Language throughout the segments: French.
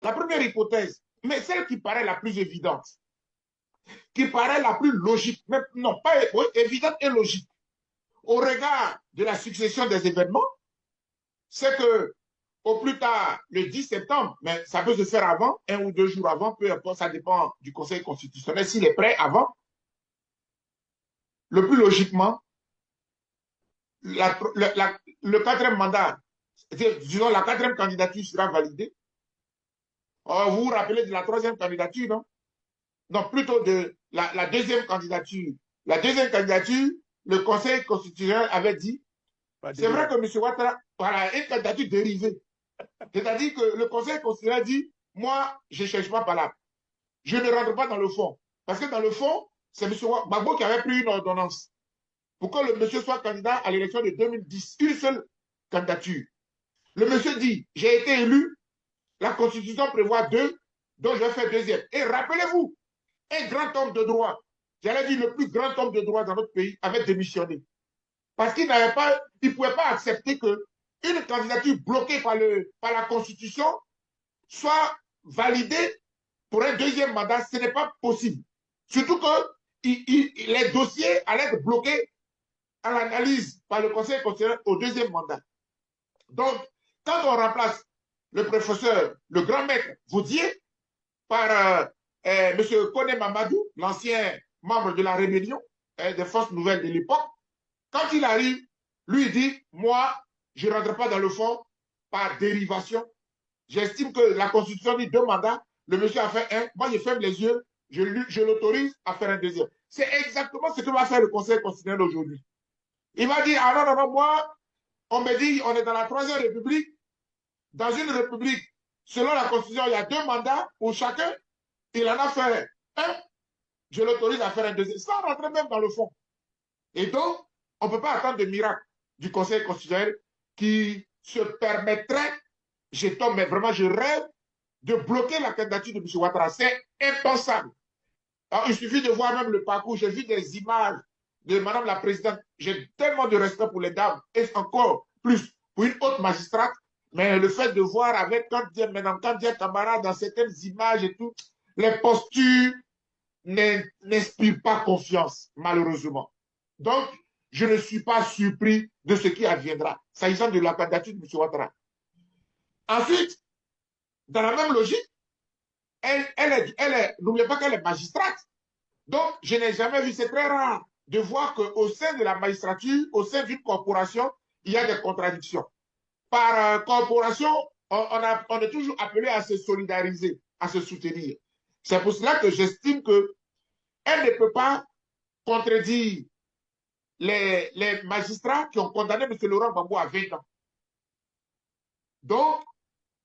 La première hypothèse, mais celle qui paraît la plus évidente, qui paraît la plus logique, même, non, pas oui, évidente et logique, au regard de la succession des événements, c'est que au plus tard, le 10 septembre, mais ça peut se faire avant, 1 ou 2 jours avant, peu importe, ça dépend du Conseil constitutionnel, s'il est prêt avant, le plus logiquement, le quatrième mandat, disons la quatrième candidature sera validée. Vous vous rappelez de la troisième candidature, non? Non, plutôt de la deuxième candidature. La deuxième candidature, le Conseil constitutionnel avait dit, c'est vrai que M. Ouattara, voilà, une candidature dérivée. C'est-à-dire que le Conseil constitutionnel dit, moi, je ne cherche pas par là. Je ne rentre pas dans le fond. Parce que dans le fond, c'est M. Gbagbo qui avait pris une ordonnance pour que le monsieur soit candidat à l'élection de 2010. Une seule candidature. Le monsieur dit, j'ai été élu, la Constitution prévoit 2, donc je vais faire deuxième. Et rappelez-vous, un grand homme de droit, j'allais dire le plus grand homme de droit dans notre pays, avait démissionné. Parce qu'il n'avait pas, il ne pouvait pas accepter qu'une candidature bloquée par la Constitution soit validée pour un deuxième mandat. Ce n'est pas possible. Surtout que les dossiers allaient être bloqués à l'analyse par le Conseil constitutionnel au deuxième mandat. Donc, quand on remplace le professeur, le grand maître Vaudier, par M. Kone Mamadou, l'ancien membre de la rébellion des forces nouvelles de l'époque, quand il arrive, lui dit, moi, je ne rentre pas dans le fond par dérivation. J'estime que la Constitution dit 2 mandats, le monsieur a fait 1, moi je ferme les yeux, je l'autorise à faire un deuxième. C'est exactement ce que va faire le Conseil constitutionnel aujourd'hui. Il va dire, ah non, non, non, moi, on me dit, on est dans la 3e République. Dans une République, selon la Constitution, il y a 2 mandats pour chacun. Il en a fait 1, je l'autorise à faire un deuxième, sans rentrer même dans le fond. Et donc, on ne peut pas attendre de miracle du Conseil constitutionnel qui se permettrait, je tombe, mais vraiment, je rêve de bloquer la candidature de M. Ouattara. C'est impensable. Alors, il suffit de voir même le parcours. J'ai vu des images de Madame la Présidente. J'ai tellement de respect pour les dames, et encore plus pour une haute magistrate. Mais le fait de voir avec Kandia Camara dans certaines images et tout, les postures n'inspirent pas confiance, malheureusement. Donc, je ne suis pas surpris de ce qui adviendra, s'agissant de la candidature de M. Ouattara. Ensuite, dans la même logique, n'oubliez pas qu'elle est magistrate. Donc, je n'ai jamais vu, c'est très rare de voir qu'au sein de la magistrature, au sein d'une corporation, il y a des contradictions. Par corporation, on est toujours appelé à se solidariser, à se soutenir. C'est pour cela que j'estime qu'elle ne peut pas contredire les magistrats qui ont condamné M. Laurent Gbagbo à 20 ans. Donc,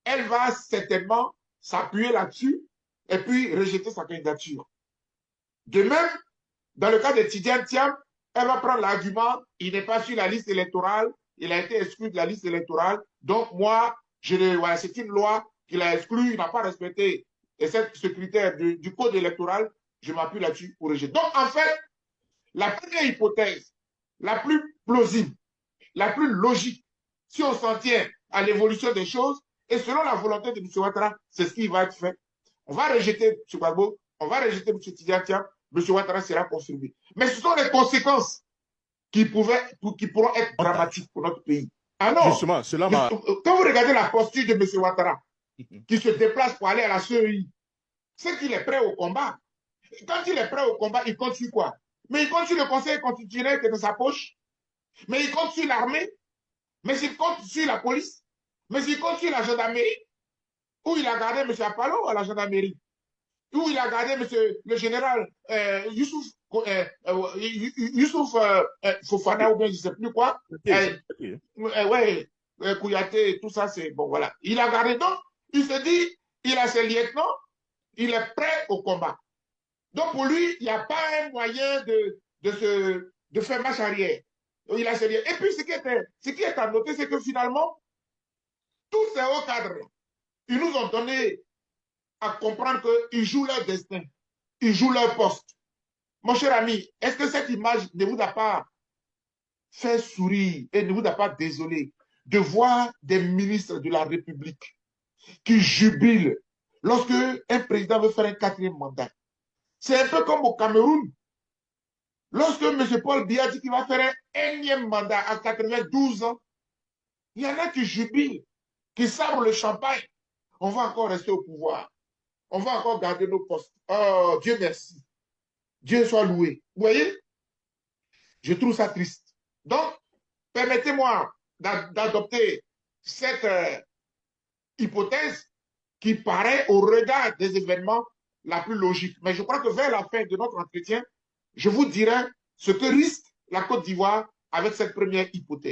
elle va certainement s'appuyer là-dessus et puis rejeter sa candidature. De même, dans le cas de Tidjane Thiam, elle va prendre l'argument, il n'est pas sur la liste électorale, il a été exclu de la liste électorale, donc moi, voilà, c'est une loi qu'il a exclue, il n'a pas respecté ce critère du code électoral, je m'appuie là-dessus pour rejeter. Donc, en fait, la première hypothèse, la plus plausible, la plus logique, si on s'en tient à l'évolution des choses, et selon la volonté de M. Ouattara, c'est ce qui va être fait. On va rejeter M. Gbagbo, on va rejeter M. Tidjane Thiam, M. Ouattara sera confirmé. Mais ce sont les conséquences qui pourront être dramatiques pour notre pays. Ah non, justement, cela m'a... Quand vous regardez la posture de M. Ouattara, qui se déplace pour aller à la CEI, c'est qu'il est prêt au combat. Quand il est prêt au combat, il compte sur quoi? Mais il compte sur le Conseil constitutionnel qui est dans sa poche. Mais il compte sur l'armée. Mais il compte sur la police. Mais il compte sur la gendarmerie. Où il a gardé M. Apollo à la gendarmerie. Où il a gardé le général Youssouf Fofana ou bien je ne sais plus quoi. Ouais, Kouyaté, tout ça, c'est bon, voilà. Il a gardé donc, il se dit, il a ses lieutenants, il est prêt au combat. Donc pour lui, il n'y a pas un moyen de faire marche arrière. Donc, il a ses lieutenants. Et puis ce qui est à noter, c'est que finalement, tous ces hauts cadres, ils nous ont donné à comprendre qu'ils jouent leur destin, ils jouent leur poste. Mon cher ami, est-ce que cette image ne vous a pas fait sourire et ne vous a pas désolé de voir des ministres de la République qui jubilent lorsque un président veut faire un quatrième mandat. C'est un peu comme au Cameroun. Lorsque M. Paul Biya dit qu'il va faire un énième mandat à 92 ans, il y en a qui jubilent, qui sabrent le champagne. On va encore rester au pouvoir. On va encore garder nos postes. Oh, Dieu merci. Dieu soit loué. Vous voyez? Je trouve ça triste. Donc, permettez-moi d'adopter cette hypothèse qui paraît au regard des événements la plus logique. Mais je crois que vers la fin de notre entretien, je vous dirai ce que risque la Côte d'Ivoire avec cette première hypothèse.